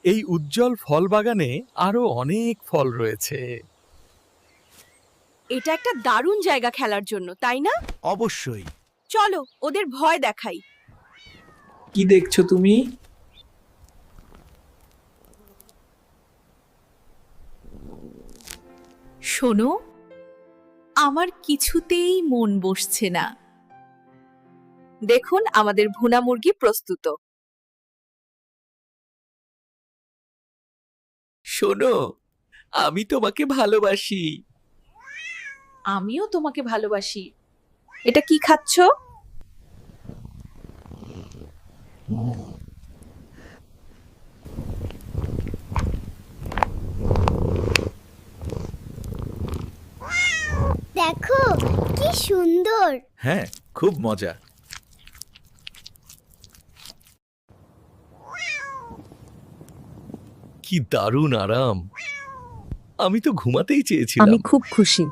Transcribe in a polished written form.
এই উজ্জ্বল ফল বাগানে আরো অনেক ফল রয়েছে। এটা একটা দারুণ জায়গা খেলার জন্য, তাই না? অবশ্যই। চলো ওদের ভয় দেখাই। কি দেখছো তুমি? শোনো, আমার কিছুতেই মন বসছে না। দেখুন আমাদের ভুনা মুরগি প্রস্তুত। শোনো, আমি তোমাকে ভালোবাসি। আমিও তোমাকে ভালোবাসি। এটা কি খাচ্ছ? দেখো কি সুন্দর। হ্যাঁ, খুব মজা। কি দারুণ আরাম! আমি তো ঘুমাতেই চেয়েছিলাম। আমি খুব খুশি।